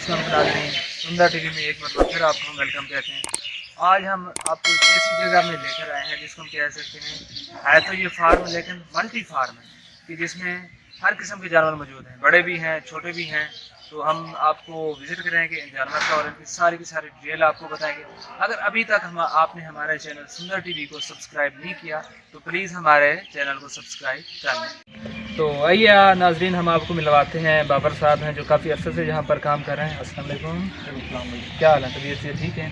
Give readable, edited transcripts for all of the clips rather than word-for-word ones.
अस्सलाम नाज़रीन, सुंदर टीवी में एक बार फिर आपको वेलकम कहते हैं। आज हम आपको एक ऐसी जगह में लेकर आए हैं जिसको हम कह सकते हैं है तो ये फार्म लेकिन मल्टी फार्म है कि जिसमें हर किस्म के जानवर मौजूद हैं, बड़े भी हैं छोटे भी हैं। तो हम आपको विज़िट करेंगे इन जानवर का और इनकी सारी की सारी डिटेल आपको बताएंगे। अगर अभी तक आपने हमारे चैनल सुंदर टीवी को सब्सक्राइब नहीं किया तो प्लीज़ हमारे चैनल को सब्सक्राइब कर लें। तो आइए नाजरीन, हम आपको मिलवाते हैं बाबर साहब हैं जो काफ़ी अरसे से यहाँ पर काम कर रहे हैं। अस्सलाम वालेकुम, क्या हाल है? तबीयत से ठीक है?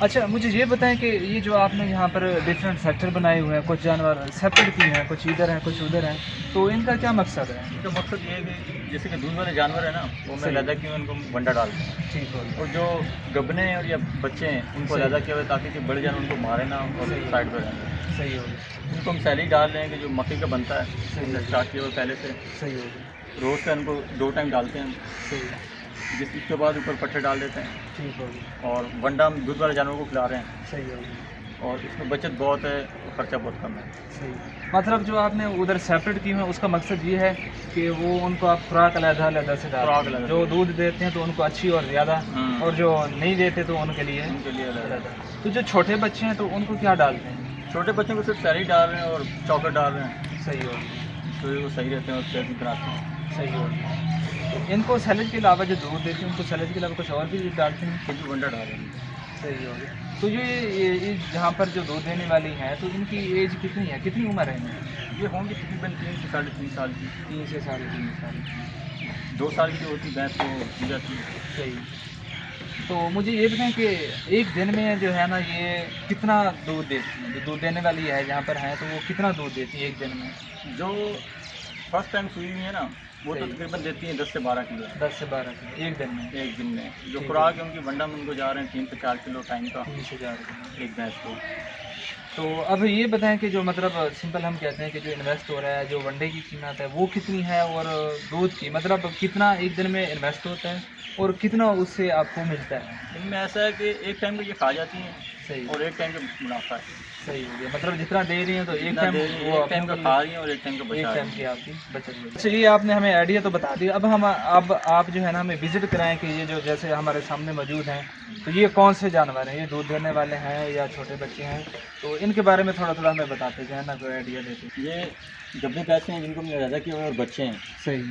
अच्छा, मुझे ये बताएं कि ये जो आपने यहाँ पर डिफरेंट सेक्टर बनाए हुए हैं, कुछ जानवर सेपरेट की हैं, कुछ इधर हैं कुछ उधर हैं, तो इनका क्या मकसद है? इनका मकसद ये है कि जैसे कि दूध वाले जानवर है ना, वो मैं लदा किया उनको वंडा डालते हैं। ठीक हो, और जो गबने और या बच्चे हैं उनको लदा किया हुआ है ताकि बड़े जानवर उनको मारे ना और साइड पर रहें। सही हो गया। उनको हम सैली डाल रहे हैं कि जो मक्की का बनता है स्टार्ट किया हुआ पहले से। सही हो गया। रोज़ का उनको 2 टाइम डालते हैं, सही, जिसके बाद ऊपर पट्टे डाल देते हैं। ठीक हो गया। और वंडा हम दूध वाले जानवरों को खिला रहे हैं। सही हो गया। और इसमें बचत बहुत है और ख़र्चा बहुत कम है। सही, मतलब जो आपने उधर सेपरेट की है उसका मकसद ये है कि वो उनको आप खुराक अलग से डाल, जो दूध देते हैं तो उनको अच्छी और ज़्यादा, और जो नहीं देते तो उनके लिए अलग। तो जो छोटे बच्चे हैं तो उनको क्या डालते हैं? छोटे बच्चों को सिर्फ सैली डाल रहे हैं और चॉकलेट डाल रहे हैं। सही हो गया। तो वो सही रहते हैं और सेहत भी बनाते हैं। सही हो गया। तो इनको सैलेड के अलावा जो दूध देते हैं उनको सैलेड के अलावा कुछ और भी डालते हैं? कुछ भी वंडा डाल रहे हैं। सही हो गया। तो ये जहाँ पर जो दूध देने वाली हैं तो इनकी एज कितनी है, कितनी उम्र है इनकी? ये होंगी तकरीबन 3 से 3.5 साल की। 3 से 3.5 साल की। 2 साल की जो होती भैंस तो दी जाती है। सही। तो मुझे ये बताएं कि एक दिन में जो है ना ये कितना दूध देती है? जो दूध देने वाली है जहाँ पर है तो वो कितना दूध देती है एक दिन में? जो फर्स्ट टाइम सुई हुई है ना वो तो तकरीबन देती है 10 से 12 किलो। 10 से 12 किलो एक दिन में? एक दिन में। जो खुराक है उनकी वंडा में उनको जा रहे हैं 3 से 4 किलो टाइम का। 3 से 4 किलो एक भैंस को। तो अब ये बताएं कि जो मतलब सिंपल हम कहते हैं कि जो इन्वेस्ट हो रहा है, जो वनडे की कीमत है वो कितनी है, और दूध की मतलब कितना एक दिन में इन्वेस्ट होता है और कितना उससे आपको मिलता है? इनमें ऐसा है कि एक टाइम को ये खा जाती हैं। सही। और एक टाइम का मुनाफा है। सही हो गया, मतलब जितना दे रही हैं तो एक टाइम का खा रही हैं और एक टाइम का बचा एक रही टाइम की आपकी बचत हुई। अच्छा, ये आपने हमें आइडिया तो बता दिया। अब आप जो है ना हमें विजिट कराएं कि ये जो जैसे हमारे सामने मौजूद हैं तो ये कौन से जानवर हैं, ये दूध देने वाले हैं या छोटे बच्चे हैं, तो इनके बारे में थोड़ा थोड़ा हमें बताते जाए ना, कोई आइडिया देते। ये गबने पैसे हैं जिनको हमने ज़्यादा किए हुए और बच्चे हैं। सही।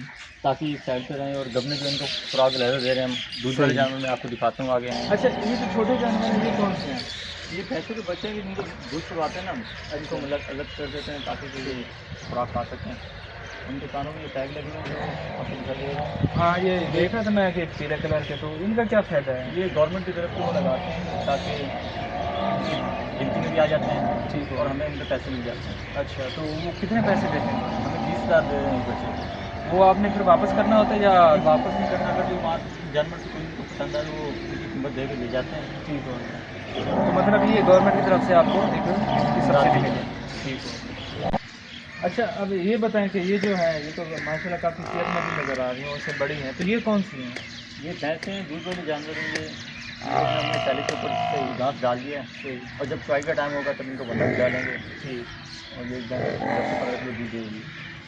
ताकि साइड पर रहें। और गबने जो इनको खुराक ज़्यादा दे रहे हैं हम दूध वाले जानवर में आपको दिखाता हूँ आगे हैं। अच्छा, ये जो छोटे जानवर हैं ये कौन से हैं? ये भैंसों के बच्चे हैं जिनको दूध छुड़वाते हैं ना, इनको अलग अलग कर देते हैं ताकि ये खुराक खा सकें। उनके कानों में ये टैग लगे हुए हैं आपको दिखा देगा। हाँ, ये देखा था मैं कि पीले कलर के। तो इनका क्या फ़ायदा है? ये गवर्नमेंट की तरफ से वो लगाते हैं ताकि गिनती में भी आ जाते हैं। ठीक है। और हमें उनके पैसे मिल जाते हैं। अच्छा, तो वो कितने पैसे देते हैं? हमें 20,000 दे रहे हैं बच्चे। वो आपने फिर वापस करना होता है या? वापस नहीं करना। अगर जो जानवर से कोई उनको पसंद आए वो उनकी कीमत दे के ले जाते हैं। ठीक हो गया। तो मतलब ये गवर्नमेंट की तरफ से आपको एक सब्सिडी मिले। ठीक हो। अच्छा, अब ये बताएं कि ये जो है ये तो माशाल्लाह काफ़ी सेहतमंद नज़र आ रही हैं, उससे बड़ी हैं, तो ये कौन सी हैं? ये भैंसें हैं दूध वाले जानवर हैं। ये हमने पहले के ऊपर से घास डाल दिया है। सही। और जब चुवाई का टाइम होगा तब इनको वंडा भी डालेंगे। ठीक। और ये 10 से 15 किलो दूध देगी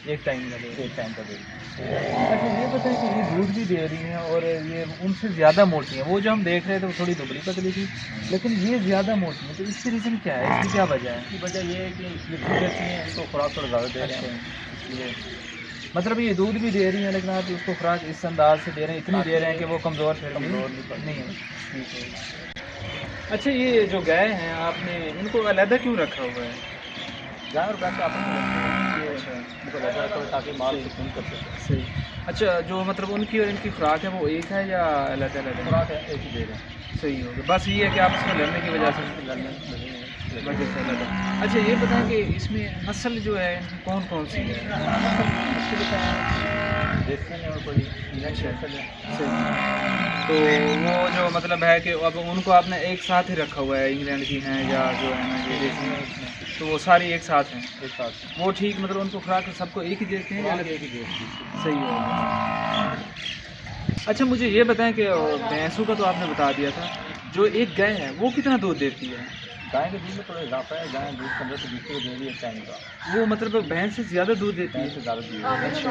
एक टाइम का दे। एक टाइम का देगी। अच्छा, ये बताएं कि ये दूध भी दे रही हैं और ये उनसे ज़्यादा मोटी हैं। वो जो हम देख रहे थे वो थोड़ी दुबली पतली थी, लेकिन ये ज़्यादा मोटी है, तो इसकी रीज़न क्या है, इसकी क्या वजह है? इसकी वजह ये है कि ये दूध देती हैं, इनको खुराक थोड़ा ज़्यादा दे रहे हैं। इसलिए मतलब ये दूध भी दे रही हैं लेकिन आप उसको खुराक इस अंदाज से दे रहे हैं, इतनी दे रहे हैं कि वो कमज़ोर नहीं है। ठीक है। अच्छा, ये जो गाय हैं आपने इनको अलहदा क्यों रखा हुआ है? गाय और भैंस आपस में इनको लगा रखा है ताकि माल सुकून कर सके। सही। अच्छा, जो मतलब उनकी और इनकी खुराक है वो एक है या अलग अलग है? खुराक है एक ही दे रहे हैं। सही हो गया। बस ये है कि आप इसमें लड़ने की वजह से वजह से अलग है। अच्छा, ये बताएं कि इसमें नस्ल जो है इनकी कौन कौन सी है? देखते हैं और कोई इंग्लैंड नस्ल है। सही। तो वो जो मतलब है कि अब उनको आपने एक साथ ही रखा हुआ है, इंग्लैंड की हैं या जो है ना ये देसी हैं, तो वो सारी एक साथ हैं? एक साथ। वो ठीक, मतलब उनको खुराक सबको एक ही देते हैं या अलग? एक ही देते हैं। सही हो। अच्छा, मुझे ये बताएं कि भैंसों का तो आपने बता दिया था, जो एक गाय है वो कितना दूध देती है? गाय के दूध में थोड़ा इजाफा है, गाय दूध 15 से 20 किलो दे रही है अच्छा इनका, वो मतलब भैंस से ज़्यादा दूध देती गाय है। से ज़्यादा दूध है। अच्छा,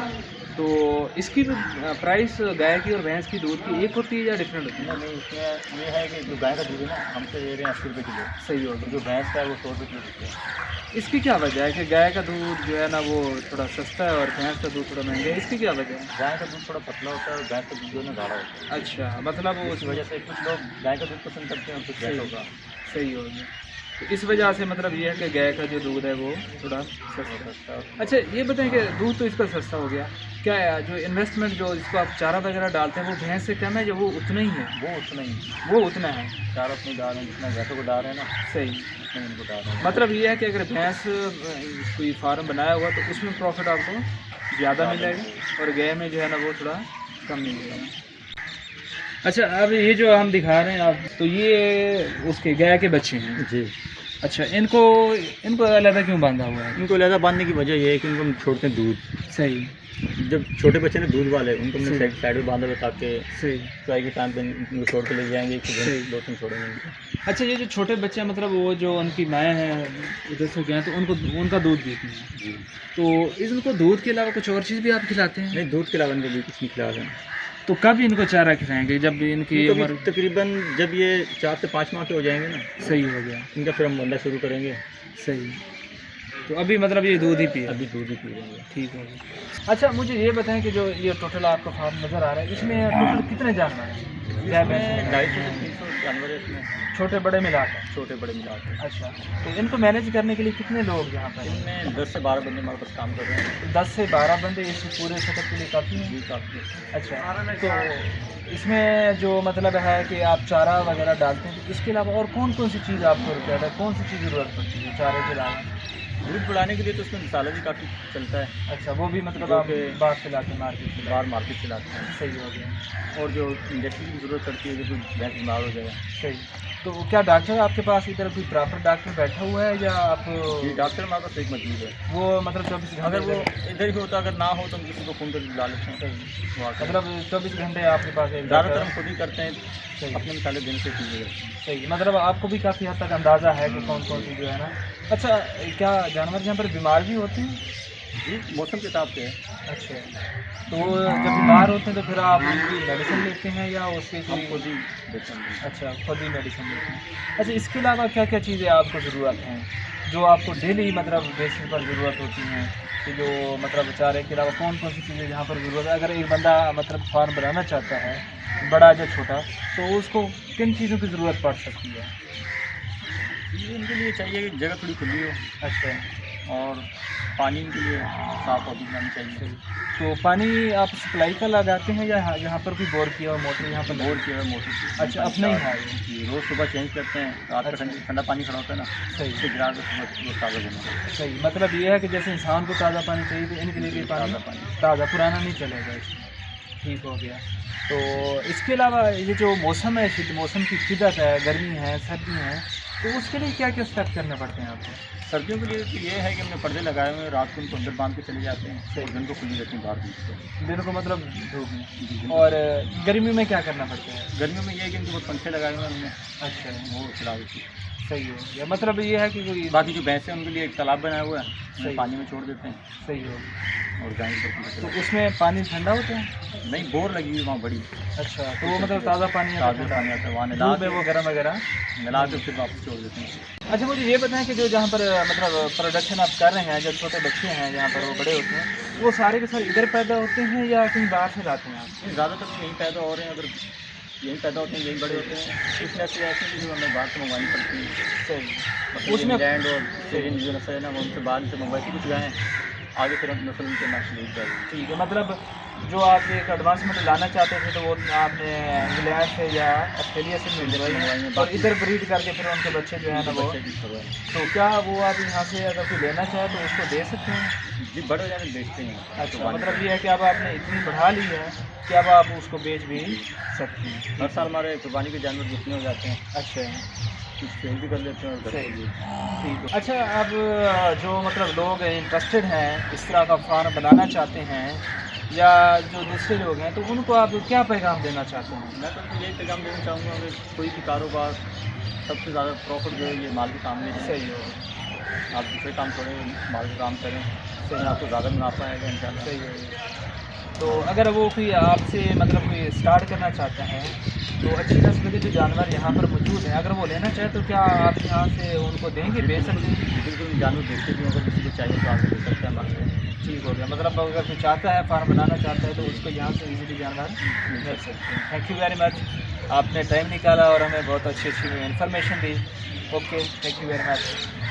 तो इसकी भी प्राइस गाय की और भैंस की दूध की एक होती है या डिफरेंट होती है? नहीं इसमें ये है कि जो गाय का दूध है ना हमसे दे रहे हैं 80 रुपये किलो, सही हो तो जो भैंस का है वो 100 रुपये किलो देते हैं। इसकी क्या वजह है कि गाय का दूध जो है ना वो थोड़ा सस्ता है और भैंस का दूध थोड़ा महंगा है, इसकी क्या वजह है? गाय का दूध थोड़ा पतला होता है और भैंस का दूध जो है ना गाढ़ा होता है। अच्छा, मतलब वो उस वजह से कुछ लोग गाय का दूध पसंद करते हैं और कुछ भैंसों का। सही हो गया। तो इस वजह से मतलब ये है कि गाय का जो दूध है वो थोड़ा सस्ता है। अच्छा, ये बताएं कि दूध तो इसका सस्ता हो गया, क्या है जो इन्वेस्टमेंट जो इसको आप चारा वगैरह डालते हैं वो भैंस से कम है या वो उतना ही है? वो उतना ही, वो उतना है। चारा अपने डाल रहे हैं जितना भैंसों को डाल रहे हैं ना, सही, उतना इनको डाल रहे हैं। मतलब ये है कि अगर भैंस कोई फार्म बनाया हुआ तो उसमें प्रॉफिट आपको ज़्यादा मिलेगा और गाय में जो है ना वो थोड़ा कम मिलेगा। अच्छा, अब ये जो हम दिखा रहे हैं आप, तो ये उसके गाय के बच्चे हैं। जी, अच्छा, इनको अलग क्यों बांधा हुआ है? इनको लहदा बांधने की वजह ये है कि इनको हम छोड़ते हैं दूध, सही, जब छोटे बच्चे ने दूध वाले उनको हमने सही। साइड में बांधा हुआ ताकि सही। चाय के टाइम पे इनको छोड़ के ले जाएंगे, सही। 2-3 छोड़ेंगे इनको। अच्छा, ये जो छोटे बच्चे हैं मतलब वो जो उनकी माएँ हैं उधर से गए हैं तो उनको उनका दूध पीती हैं, जी, तो इनको दूध के अलावा कुछ और चीज़ भी आप खिलाते हैं? नहीं दूध के अलावा इनको भी कुछ नहीं खिला रहे हैं। तो कब इनको चारा खिलाएंगे? जब इनकी इनको भी उम्र तकरीबन जब ये 4 से 5 माह के हो जाएंगे ना, सही हो गया। इनका फिर हम बंदा शुरू करेंगे। सही, तो अभी मतलब ये दूध ही पी रहा है। अभी दूध ही पी लेंगे। ठीक हो गया। अच्छा, मुझे ये बताएं कि जो ये टोटल आपका फार्म नज़र आ रहा है इसमें टोटल कितने जानवर हैं? इसमें 250 से 300 जानवर है इसमें, छोटे बड़े मिलाकर? छोटे बड़े मिला के। अच्छा, तो इनको मैनेज करने के लिए कितने लोग यहाँ पर हैं? इनमें 10 से 12 बंदे हमारे पास काम कर रहे हैं। 10 से 12 बंदे इस पूरे सेटअप के लिए काफ़ी हैं? जी काफ़ी। अच्छा, तो इसमें जो मतलब है कि आप चारा वगैरह डालते हैं तो इसके अलावा और कौन कौन सी चीज़ आपको रिक्वायर्ड है, कौन सी चीज़ ज़रूरत पड़ती है चारे के अलावा? दूध बढ़ाने के लिए तो उसमें मसाला भी काफ़ी चलता है, अच्छा, वो भी मतलब जो आप कि बाहर से लाते हैं मार्केट से? बाहर मार्केट से लाते हैं। सही हो गया। और जो इंजेक्शन की ज़रूरत पड़ती है जब कोई भैंस बीमार हो जाए। सही, तो क्या डॉक्टर आपके पास इधर कोई प्रॉपर डॉक्टर बैठा हुआ है या आप जी डॉक्टर हमारे पास एक मौजूद है, वो मतलब 24 घंटे? अगर वो इधर भी होता, अगर ना हो तो हम किसी को फ़ोन करके बुला लेते हैं। वो आकर मतलब 24 घंटे आपके पास एक ज़्यादातर डॉक्टर? हम खुद ही करते हैं, सही, अपने मसाले देने से कीजिएगा। सही, मतलब आपको भी काफ़ी हद तक अंदाज़ा है कि कौन कौन सी जो है ना। अच्छा, क्या जानवर यहाँ पर बीमार भी होते हैं? जी मौसम के हिसाब से है। अच्छा, तो जब बीमार होते हैं तो फिर आप उनकी मेडिसिन लेते हैं या उसके हम कोई? खुद ही देते हैं। अच्छा, खुद ही मेडिसिन लेते हैं। अच्छा, इसके अलावा क्या क्या चीज़ें आपको ज़रूरत हैं जो आपको डेली मतलब बेसिस पर ज़रूरत होती हैं, कि जो मतलब चारे के अलावा कौन कौन सी चीज़ें यहाँ पर ज़रूरत है? अगर एक बंदा मतलब फार्म बनाना चाहता है, बड़ा या छोटा, तो उसको किन चीज़ों की ज़रूरत पड़ सकती है? ये इनके लिए चाहिए कि जगह थोड़ी खुली हो अच्छा, और पानी इनके लिए साफ होती रहनी चाहिए। तो पानी आप सप्लाई का लगाते हैं या यहाँ पर कोई बोर किया हुआ मोटर यहाँ पर बोर किया हुआ मोटर। अच्छा, अपना ही है ये? ये रोज़ सुबह चेंज करते हैं, रात का अच्छा। ठंडा पानी खड़ा होता है ना, सही, उससे गिरा के सुबह रोज़ ताज़ा देना। सही, मतलब ये है कि जैसे इंसान को ताज़ा पानी चाहिए तो इनके लिए भी पानी ताज़ा पानी। ताज़ा, पुराना नहीं चलेगा इसमें। ठीक हो गया। तो इसके अलावा ये जो मौसम है, शीत मौसम की शिद्दत है, गर्मी है, सर्दी है, तो उसके लिए क्या क्या स्टेप करने पड़ते हैं आपको? सर्दियों के लिए तो ये है कि हमने पर्दे लगाए हुए हैं, रात को उनको अंदर बांध के चले जाते हैं और दिन को खुली रहती हैं बाहर भी। दिन को मतलब धूप में, और गर्मी में क्या करना पड़ता है? गर्मियों में ये है कि इनको पंखे लगाए हुए हैं हमने, अच्छा, वो चला देती है। सही हो गया। मतलब ये है कि कोई बाकी जो भैंसे हैं उनके लिए एक तालाब बनाया हुआ है, सही। उन्हें पानी में छोड़ देते हैं सही हो गया। और गाय तो उसमें पानी ठंडा होता है? नहीं, बोर लगी हुई वहाँ बड़ी, अच्छा, तो वो मतलब ताज़ा पानी आता है? ताज़ा पानी आता है, वहाँ दूध है वो गरम वगैरह? मिला के फिर वापस छोड़ देते हैं। अच्छा, मुझे ये बताएं कि जो जहाँ पर मतलब प्रोडक्शन आप कर रहे हैं, जब छोटे बच्चे हैं जहाँ पर वो बड़े होते हैं, वो सारे के सारे इधर पैदा होते हैं या कहीं बाहर से लाते हैं आप? ज़्यादातर तो यहीं पैदा हो रहे हैं, अगर यहीं पैदा होते हैं यहीं बड़े होते हैं। कुछ ऐसे ऐसे हैं जो हमें बाहर से मंगवानी पड़ती है, सही, मतलब उसमें इंग्लैंड और सीरियन जो नस्ल है ना, वो उनसे बाहर से मंगवाई थी कुछ गायें, आगे फिर हम नस्ल उनके नाम से जाएगी। ठीक है, मतलब जो आप एक एडवांस में लाना चाहते थे तो वो आपने इंग्लैंड से या ऑस्ट्रेलिया से मंगवाई है और इधर ब्रीड करके फिर उनके बच्चे जो है ना वो, बच्चे की खबर है। तो क्या वो आप यहाँ से अगर कोई लेना चाहे तो उसको दे सकते हैं? जी बड़े हो जाने बेचते हैं। अच्छा, मतलब ये है कि अब आपने इतनी बढ़ा ली है कि अब आप उसको बेच भी सकते हैं। हर साल हमारे कुर्बानी के जानवर जितने हो जाते हैं। अच्छा, कुछ सेल भी कर लेते हैं और घर सही। पे भी। ठीक है। अच्छा, अब जो मतलब लोग इंटरेस्टेड हैं, इस तरह का फार्म बनाना चाहते हैं, या जो दूसरे लोग हैं, तो उनको आप क्या पैगाम देना चाहते हैं? मैं तो उनको यही पैगाम देना चाहूँगा कि कोई भी कारोबार सबसे ज़्यादा प्रॉफिट जो है ये माल के काम में है। सही हो, आप दूसरे काम छोड़ें, माल का काम करें, इसमें आपको ज़्यादा मुनाफा आएगा इंशाल्लाह। सही हो। तो अगर वो कोई आपसे मतलब कोई स्टार्ट करना चाहता है, तो अच्छी नस्ल के जो जानवर यहाँ पर मौजूद हैं, अगर वो लेना चाहे तो क्या आप यहाँ से उनको देंगे, बेच सकते हैं? बिल्कुल जानवर देखते भी हैं, अगर किसी को चाहिए तो आगे ले सकते हैं हमारे से। ठीक हो गया, मतलब अगर कोई चाहता है फार्म बनाना चाहता है तो उसको यहाँ से इजीली जानवर मिल सकते हैं। थैंक यू वेरी मच, आपने टाइम निकाला और हमें बहुत अच्छी अच्छी information the. Okay, thank you very much.